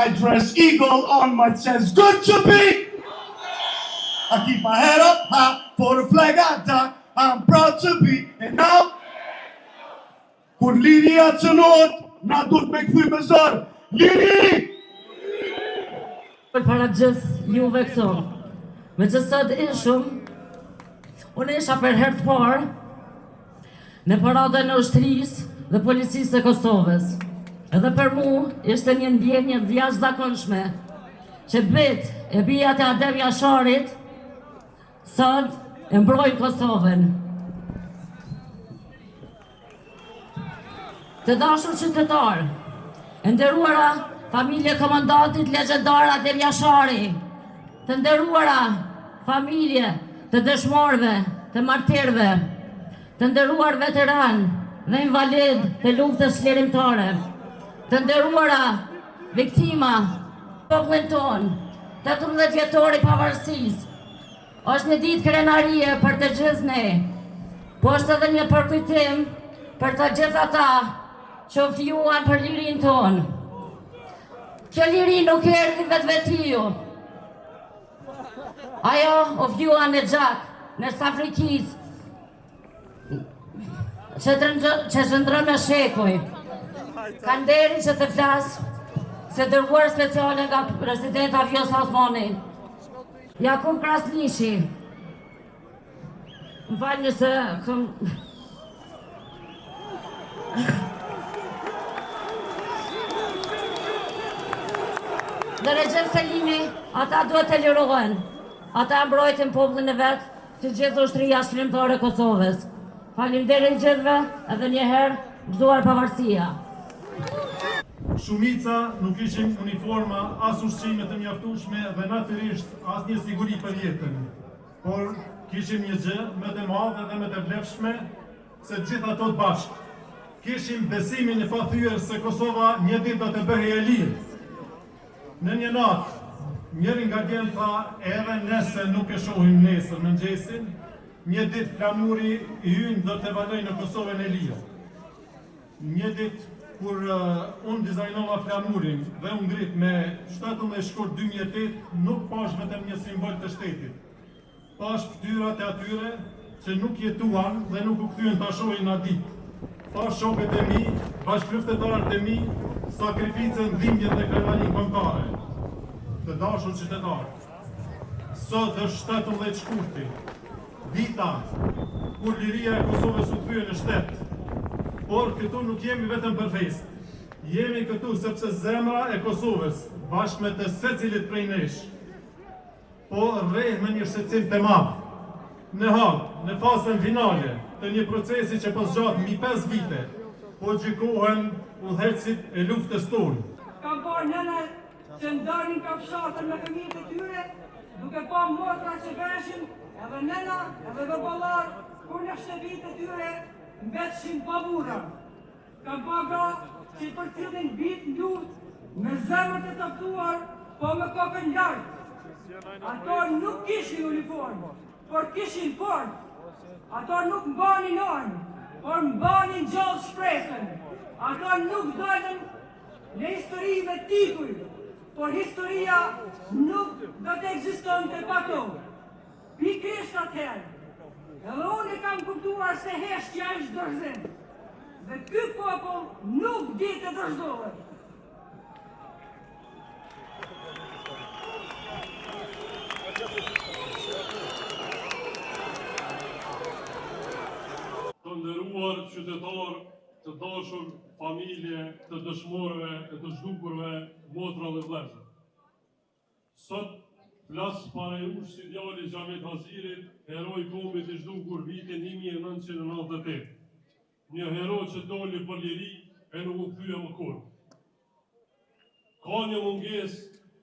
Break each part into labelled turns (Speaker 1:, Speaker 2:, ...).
Speaker 1: I dress eagle on my chest. Good to be. I keep my head up high for the flag I die. I'm proud to be. And now, kur liria cënohet, na duhet me këthy me zërë. Liri!
Speaker 2: Para gjithë juve këto, me që sot ishëm, unë isha për herë të parë në paradën e ushtrisë dhe policisë e Kosovës. Edhe për mu ishte një ndjenjë jashtëzakonshme që e bijat e Adem Jasharit sot e mbrojnë Kosovën. Të dashur qytetarë, e nderuara familje komandantit legjendar Adem Jashari, të nderuara familje të dëshmorëve, të martirëve, të nderuar veteran dhe invalid të luftës lirimtare, të nderuara viktima popullin ton, 18 vjetori pavarësisë. Është një ditë krenarie për të gjithë ne, po është edhe një përkujtim për të gjithë ata që u fjuan për lirin ton. Kjo liri nuk erdhi vetvetiu. Ajo u fjuan në gjak, në Afrikis, që shëndron me shekuj. Kanë deri që të flasë se dërguar speciale nga presidenta Vjosa Osmani, Jakub Krasniqi. Më falë nëse këm... Dhe Recep Selimi, ata duhet të lirohen. Ata mbrojtën popullin e vetë, si gjithë ushtria shkrimtare e Kosovës. Faleminderit gjithëve, edhe një herë gëzuar pavarësia.
Speaker 3: Shumica nuk ishim uniforma, as ushqime të mjaftueshme dhe natyrisht as një siguri për jetën. Por kishim një gjë më të madhe dhe më të vlefshme se gjithë ato të bashkë. Kishim besimin e pathyer se Kosova një ditë do të bëhej e lirë. Në një natë, njëri nga djemë tha, edhe nëse nuk e shohim nesër mëngjesin, një ditë flamuri i ynë do të valoj në Kosovën e lirë. Një ditë kur unë dizajnova flamurin dhe unë ngrit me 17 shkurt 2008, nuk pash vetëm një simbol të shtetit. Pash ftyrat e atyre që nuk jetuan dhe nuk u kthyen ta shohin atë ditë. Pash shokët e mi, bashkëpunotarët e mi, sakrificën, dhimbjen dhe krenarin kombëtare. Të dashur qytetarë, sot është 17 shkurti, dita kur liria e Kosovës u kthye në shtet. Por këtu nuk jemi vetëm për fest. Jemi këtu sepse zemra e Kosovës, bashkë me të secilit prej nesh, po rreh me një shqetësim të madh. Në Hagë, në fazën finale të një procesi që po zgjat mbi 5 vite, po gjykohen udhëhecit e luftës tonë.
Speaker 4: Kam parë nëna që ndalin kafshatën me fëmijët e tyre, duke pa motra që veshin, edhe nëna, edhe vëballar, kur në shtëpitë e tyre mbetshin pa burra. Kam pa gra që për cilin bit në luftë me zemrat e caktuar, po me kokën lartë. Ato nuk kishin uniformë, por kishin fortë. Ato nuk mbanin orën, por mbanin gjallë shpresën. Ato nuk dalën në histori me tituj, por historia nuk do të ekzistonte pa to. Pikërisht atëherë, edhe unë e kam kuptuar se heshtja është dorëzim. Dhe ky popull nuk di të dorëzohet.
Speaker 5: Të nderuar qytetar, të dashur familje, të dëshmorëve, të zhdukurve, motra dhe vëllezër. Sot flas para jush si djali Xhamet Hazirit, heroi kombit i zhdukur vitin 1998. Një hero që doli për liri e nuk u kthye më kurrë. Ka një mungesë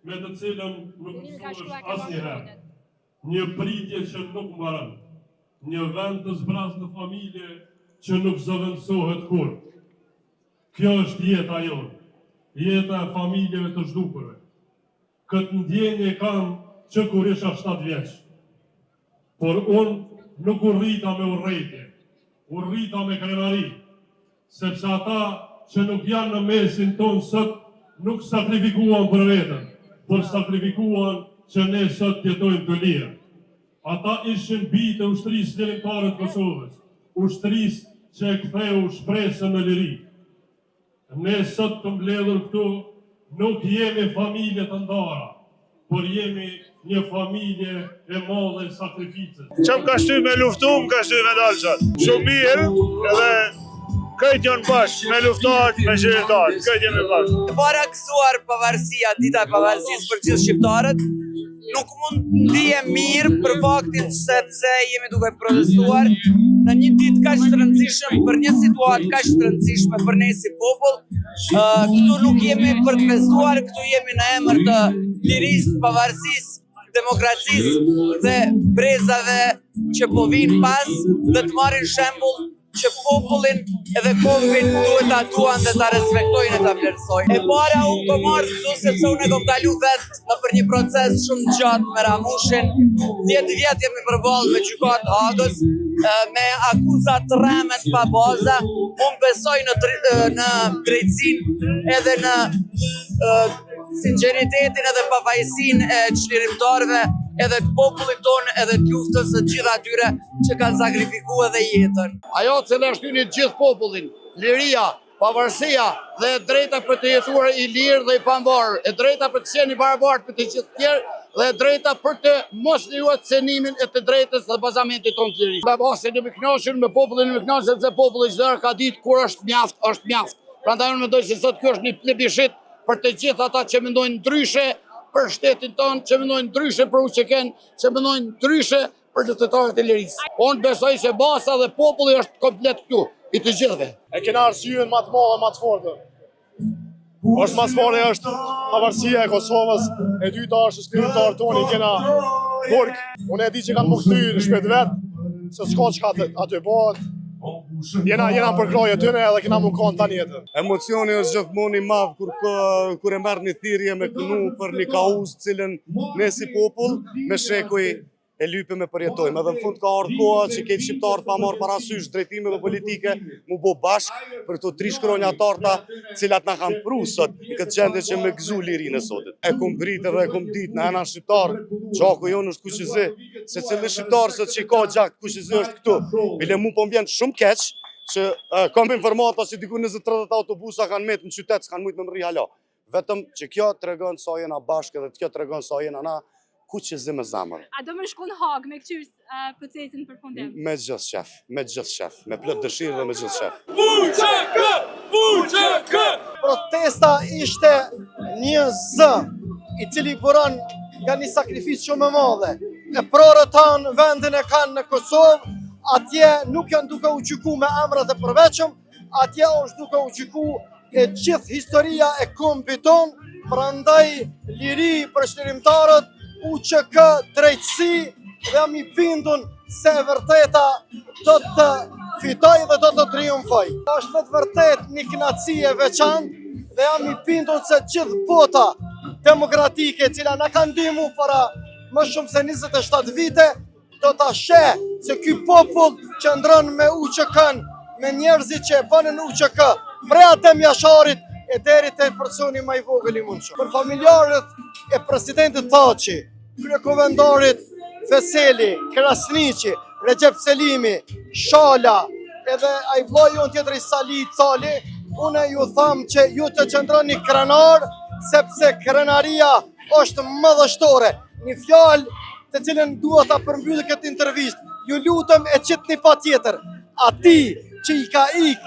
Speaker 5: me të cilën nuk mësohesh asnjëherë. Një pritje që nuk mbaron. Një vend të zbrazë në familje që nuk zëvendësohet kurrë. Kjo është jeta jonë, jeta e familjeve të zhdukurve. Këtë ndjenje kam që kur isha 7 vjeç. Por unë nuk u rrita me urrejtje, u rrita me krenari, sepse ata që nuk janë në mesin tonë sot nuk sakrifikuan për vetën, por sakrifikuan që ne sot jetojmë të lirë. Ata ishin bijtë e ushtrisë lirimtare të Kosovës, ushtrisë që e ktheu shpresën në liri. Ne sot të mbledhur këtu nuk jemi familje të ndara, por jemi një familje e madhe e sakrificës.
Speaker 6: Që më ka shty me luftu, më ka shty me dalë qatë. Shumë mirë, edhe këtë janë bashkë, me luftarët, me shqiptarët, këtë jemi bashkë.
Speaker 7: Para gëzuar pavarësia, dita e pavarësisë për gjithë shqiptarët, nuk mund ndihem mirë për faktin se jemi duke protestuar në një ditë kaq të rëndësishme për një situatë kaq të rëndësishme për ne si popull. Këtu nuk jemi për të festuar, këtu jemi në emër të lirisë, pavarësisë, demokracisë dhe brezave që po vinë pas dhe të marrin shembull që popullin edhe kombin duhet ta duan dhe ta respektojnë e ta vlerësojnë. E para unë kom marrë këtu sepse unë e kom kalu vetë në për një proces shumë gjatë me Ramushin. 10 vjet jemi përballë me gjykatë Hagës me akuza të rremet pa baza. Unë besoj në drejtësinë edhe në sinqeritetin edhe pavajsinë e çlirimtarëve edhe të popullit tonë edhe të luftës së gjithë atyre që kanë sakrifikuar edhe jetën.
Speaker 8: Ajo që na shtyni gjithë popullin, liria, pavarësia dhe drejta për të jetuar i lirë dhe i pambarë, e drejta për të qenë i barabartë për të gjithë tjerë dhe drejta për të mos lejuar cenimin e të drejtës dhe bazamentit tonë të lirisë. Me basen e më kënaqur me popullin e më kënaqur sepse populli çdo herë ka ditë kur është mjaft, është mjaft. Prandaj unë mendoj se sot kjo është një plebishit për të gjithë ata që mendojnë ndryshe për shtetin tonë, që mendojnë ndryshe për UÇK-n, që mendojnë ndryshe për qytetarët e lirisë. Unë besoj se basa dhe populli është komplet këtu, i të gjithëve.
Speaker 6: E kena arsyen më të madhe, më të fortë. Është më fortë është pavarësia e Kosovës, e dyta është shkrimtarët tonë kena burg. Unë e di që kanë më kthyer shpejt vet, se s'ka çka aty bëhet. Jena përkroj e tyne edhe kena më konë tani jetë.
Speaker 9: Emocioni është gjithmonë i madh kur e merr një thirrje me kënu për një kauzë cilën ne si popull me shekuj e lypim e përjetojmë. Edhe në fund ka ardhur koha që këtë shqiptarët pa marrë parasysh drejtimeve politike mu bo bashkë për këto 3 shkronja tarta cilat na kanë pru sot në këtë gjendje që me gëzu lirinë e sotit. E kum dritë dhe e kum ditë në ena shqiptar, gjaku jonë është Kuqëzi, se cili shqiptar sot që ka gjak Kuqëzi është këtu. Bile mu po m'vjen shumë keq që kam informata që diku 20-30 autobusa kanë met në qytet, s'kanë mujt me më rri hala. Vetëm që kjo tregon sa jena bashkë dhe kjo tregon sa jena na Kuqëzi me zamër.
Speaker 10: A do më shku në Hagë me këqyr procesin për fundim?
Speaker 9: Me gjithë shef, me plot dëshirë dhe me gjithë shef.
Speaker 11: UÇK! UÇK!
Speaker 12: Protesta ishte një zë i cili buron nga një sakrificë shumë e madhe. E prorët tanë vendin e kanë në Kosovë, atje nuk janë duke u gjyku me emrat e përveçëm, atje është duke u gjyku e gjithë historia e kombit tonë, prandaj liri për çlirimtarët, UÇK, drejtësi dhe jam i bindun se e vërteta do të fitoj dhe do të triumfoj. Është vetë vërtet një kënaqësi e veçantë dhe jam i bindun se gjithë bota demokratike cila na ka ndihmu para më shumë se 27 vite do ta sheh se ky popull qëndron me UÇK-n, me njerëzit që e bënin UÇK, prej Adem Jasharit e deri te personi më i vogël i mundshëm. Për familjarët e presidentit Thaçi, kryekovendarit Veseli, Krasniqi, Recep Selimi, Shala, edhe ai vllai jon tjetër i Sali Cali, unë ju tham që ju të qëndroni krenar, sepse krenaria është madhështore. Një fjalë të cilën dua ta përmbyll këtë intervistë. Ju lutem e qitni patjetër. Ati që i ka ik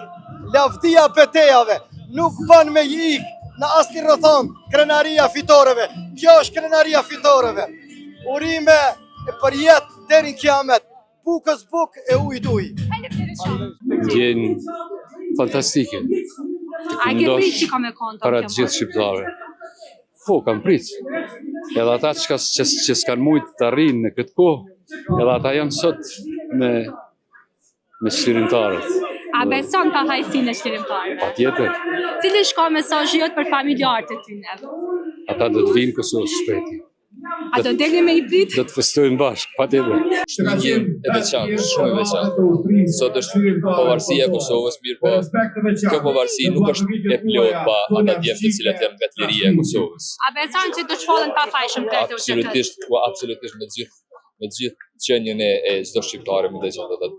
Speaker 12: lavdia betejave, nuk bën me i ik në asnjë rrethon krenaria fitoreve. Kjo është krenaria fitoreve. Urime e për jetë deri në kiamet. Bukës buk e ujë ujë.
Speaker 13: Jenë fantastike.
Speaker 10: A ke prit që ka me konta?
Speaker 13: Para të gjithë shqiptarëve. Po, kam prit. Edhe ata që s'kan mujt të arrinë në këtë kohë, edhe ata janë sot me çlirimtarët.
Speaker 10: A beson pa hajsinë e çlirimtarëve?
Speaker 13: Patjetër.
Speaker 10: Cili shka mesazhi jot për familjarët e tyre?
Speaker 13: Ata do të vinë Kosovë shpejt.
Speaker 10: A do deli me hibrid?
Speaker 13: Do të festojmë bashkë, patjetër.
Speaker 11: Një e veçantë, shumë e veçantë. Sot është pavarësia e Kosovës, mirë po kjo pavarësi nuk është e plot pa ata djemë të cilat janë nga liria e Kosovës.
Speaker 10: A beson që do shkollën pa fajshëm kretë u qëtës?
Speaker 11: Absolutisht me gjithë qenjën e çdo shqiptare me të gjithë ata të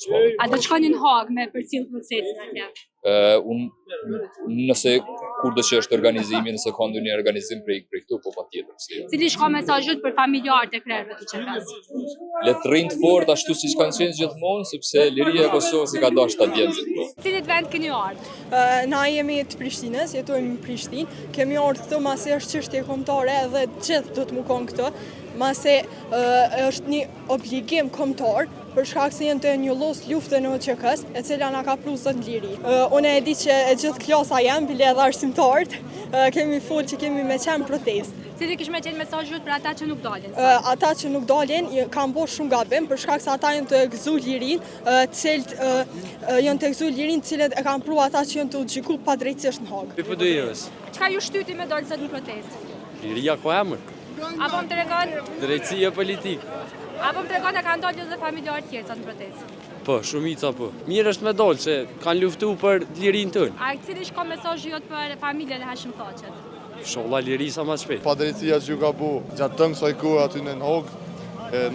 Speaker 11: shkollën.
Speaker 10: A do shkonin në Hag me përcjell procesin atje?
Speaker 11: Nëse kur do që është organizimi, nëse ka ndonjë organizim prej këtu, po patjetër.
Speaker 10: Cili shko mesazhet për familjarët e krerëve të QK-s?
Speaker 11: Le të rrinë fort ashtu siç kanë qenë gjithmonë, sepse liria e Kosovës i ka dashur ta djegë gjithmonë.
Speaker 10: Cilit vend keni ardhur?
Speaker 4: Na jemi të Prishtinës, jetojmë në Prishtinë, kemi ardhur këtu masi është çështje kombëtare dhe gjithë do të mukon këtu, masi është një obligim kombëtar për shkak se janë të njollos luftën e QK-s, e cila na ka pru sot liri. Unë e di që e gjithë klasa jam, bile edhe arsimtarët, kemi folë që kemi me qenë protest.
Speaker 10: Cili kish me qenë mesazhet për ata që nuk dalin?
Speaker 4: Ata që nuk dalin kanë bërë shumë gabim për shkak se ata janë të gëzu lirin, cilët e kanë pru ata që janë të gjiku pa drejtësisht në Hagë.
Speaker 14: PD-s.
Speaker 10: Çka ju shtyti me dalë sot në protestë?
Speaker 14: Liria ku emër?
Speaker 10: Apo më tregon?
Speaker 14: Drejtësia politikë.
Speaker 10: Apo më tregon e kanë dalë edhe familjarë tjerë sot në protestë?
Speaker 14: Po, shumica po. Mirë është me dalë që kanë luftu për lirinë tënë.
Speaker 10: A cili shko mesazhi jot për familjen e Hashim Thaçet?
Speaker 14: Sholla liri sa më shpejt.
Speaker 6: Pa drejtësia që ju ka bu, gjatë tëngë saj kohë aty në Hogë,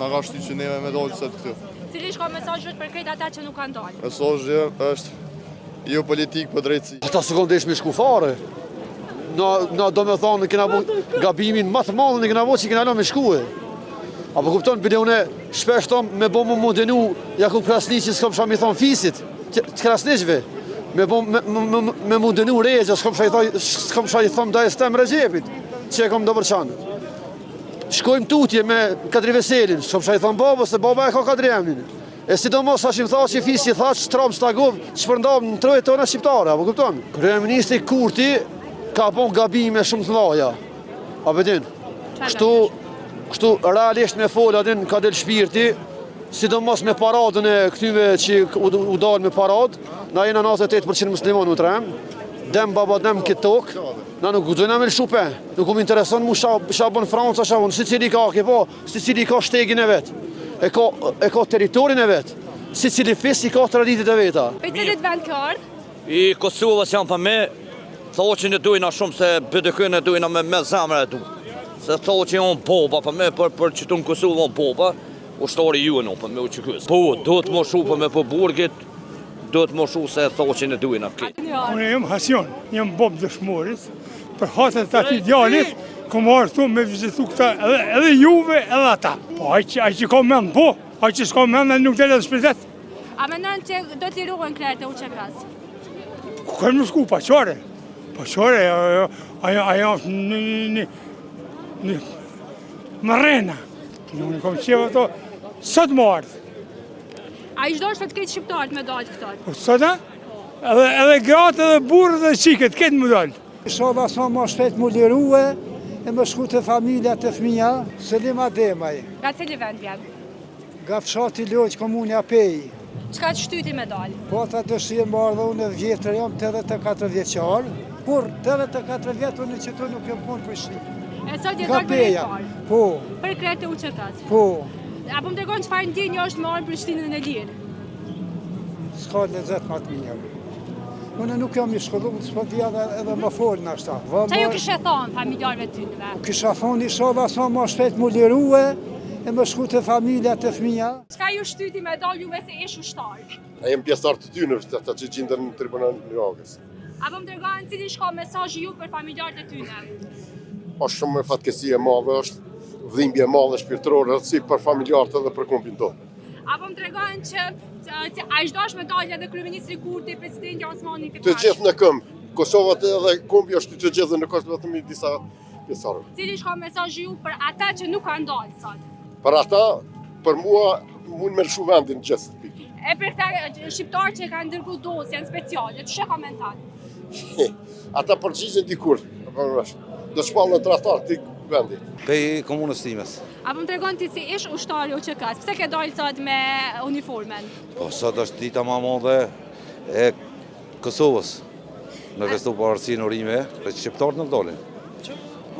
Speaker 6: na ka shty që neve me dalë sot këtu.
Speaker 10: Cili shko mesazhi jot për krejt ata që nuk kanë dalë?
Speaker 6: Mesazhi është jo politikë për drejtësi.
Speaker 12: Ata s'u kanë desh me shku fare. Na do me thonë kena bu gabimin më të madh, ne kena bu që kena lënë me shkuë. Apo kupton, bile une shpesh tom me bo më mundenu Jakub Krasniqi s'kom shami thonë fisit, të Krasniqve. Me mundenu regja, s'kom shaj thonë da e stem Regjepit, që e kom do përqanë. Shkojmë tutje me Kadri Veselin, s'kom shaj thonë baba, se baba e ka Kadri emnin. E sidomos Hashim Thaçi fisi Thaç, Trump Stagov, shpërndam në troje tona shqiptare, apo kupton? Kryeministri Kurti ka bon gabime shumë të mëdha. Apo din? Kështu realisht me fol atin ka del shpirti, sidomos me paradën e këtyve që u dalë me paradë, na jena 98% muslimon u trem, dem baba dem këtë tokë, na nuk gudzojna me lëshupe, nuk më intereson mu shabon Franca, shabon, si cili ka po, si cili ka shtegin e vetë, e ka teritorin e vetë, si cili fis i ka traditit e veta.
Speaker 10: Për cilit vend kjo ardhë?
Speaker 15: I Kosovës janë për me, thoqin e dujna shumë se BDK-n e dujna me zemre e du. Se thoqin e unë popa për me, për që të në Kosovë unë popa, ushtari ju e në për me u që kësë. Po, do të më shu për me për burgit, do të më shu se thoqin e dujna këtë.
Speaker 16: Unë jam Hasion, jam bob dëshmorit, për hatët të ati djallit, kom artu me vizitu këta edhe juve edhe ata. Po, aj që ka mend, po, aj që s'ka mend nuk të edhe shpizet.
Speaker 10: A menon që do të lirohen krerët e UÇK-s?
Speaker 16: Ku kërë më shku, paqare, aja është një mërena. Unë kom qeva to, sot më ardhë.
Speaker 10: A i shdo është të këtë shqiptarët me dalë këtar?
Speaker 16: Po sot, edhe gratë, edhe burë dhe qiket, këtë më dalë.
Speaker 17: Shoda sa më shpejt më liruhe, e më shku të familja të fëmija, Selim Ademaj.
Speaker 10: Nga cili vend vjen?
Speaker 17: Nga fshati Lojq, komunja Pej.
Speaker 10: Qka të shtyti me dalë?
Speaker 17: Po ta dëshirë më ardhe unë e vjetër jam 84 vjeqarë, por 84 vjetë unë që tu nuk e më punë për shri.
Speaker 10: E sot je dalë për e parë?
Speaker 17: Po.
Speaker 10: Për krerët e UÇK-s?
Speaker 17: Po.
Speaker 10: Apo më tregon çfarë ndjenjë është me ardhur Prishtinën e lirë?
Speaker 17: S'ka lezet më të mirë. Unë nuk jam i shkolluar, s'po di edhe më folën ashta.
Speaker 10: Çfarë ju kishe thonë familjarëve tyre?
Speaker 17: Kisha thonë inshallah sa më shpejt më liruhe, e më shku të familja të fëmija.
Speaker 10: Çka ju shtyti me dalë juve se ish ushtar?
Speaker 6: A jem pjesëtar të tyre, ata që gjindën në tribunal në Hagës.
Speaker 10: Apo më tregon cili shko mesazhi ju për familjarët e tyre?
Speaker 6: Është shumë me fatkesi e madhe, është dhimbje e madhe shpirtërore, si për familjarët edhe për kumpin tonë.
Speaker 10: Apo më tregon që a i shdosh me dalë edhe kryeministri Kurti, presidenti Osmani këtë
Speaker 6: Të gjithë në këmbë, Kosovat edhe kumpi është të gjithë në kështë vetëm i disa pjesarëve.
Speaker 10: Cili shko mesazhi ju për ata që nuk kanë dalë sot?
Speaker 6: Për ata, për mua, mund me lëshu vendin gjithë.
Speaker 10: E për këta shqiptarë që kanë ndërgu dosjen speciale, të shë komentat?
Speaker 6: Ata përgjigjen dikur, do shpallë në trahtar të vendi.
Speaker 18: Pej komunës times.
Speaker 10: Apo më tregon ti si ish ushtari UÇK-s, pse ke dalë sot me uniformen?
Speaker 18: Po sot është dita më e madhe e Kosovës. Me festu pavarësinë urime, shqiptarët nuk dolin.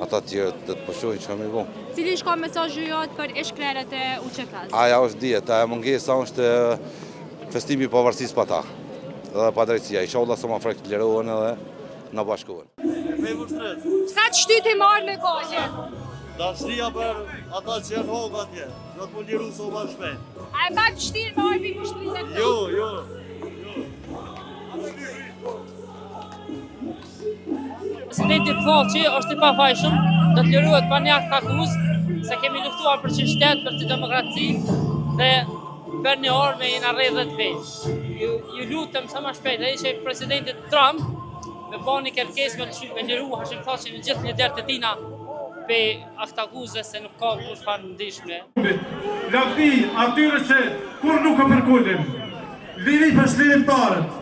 Speaker 18: ata tjerë të pushojnë që më i vonë.
Speaker 10: Cili shka mesazhi jot për ish-krerët e UÇK-s?
Speaker 18: Aja është dihet, aja mungesa është festimi i pavarësisë pa ta. Dhe pa drejtësia, inshallah sa më frek të lirohen edhe na bashkohen.
Speaker 10: Çka të shtytë marrë me kohë?
Speaker 19: Dashnia për ata që janë hoga atje, do të më liru sa më shpejt.
Speaker 10: A e ka të shtirë me arbi kushtrisë këtu?
Speaker 19: Jo.
Speaker 20: Presidenti thotë që është i pafajshëm, do të lirohet pa një akt akuzë, se kemi luftuar për që shtet, për që demokraci, dhe për një orë me jena rreth 10 vejtë. Ju lutëm sa më shpejt, dhe ishe presidentit Trump, me bani kërkes me liru Hashim Thaqin në gjithë një derë të tina pe akt akuzës se nuk ka kur farë ndishme.
Speaker 3: Lavdi atyre që kur nuk e përkullin, liri për shlirimtarët,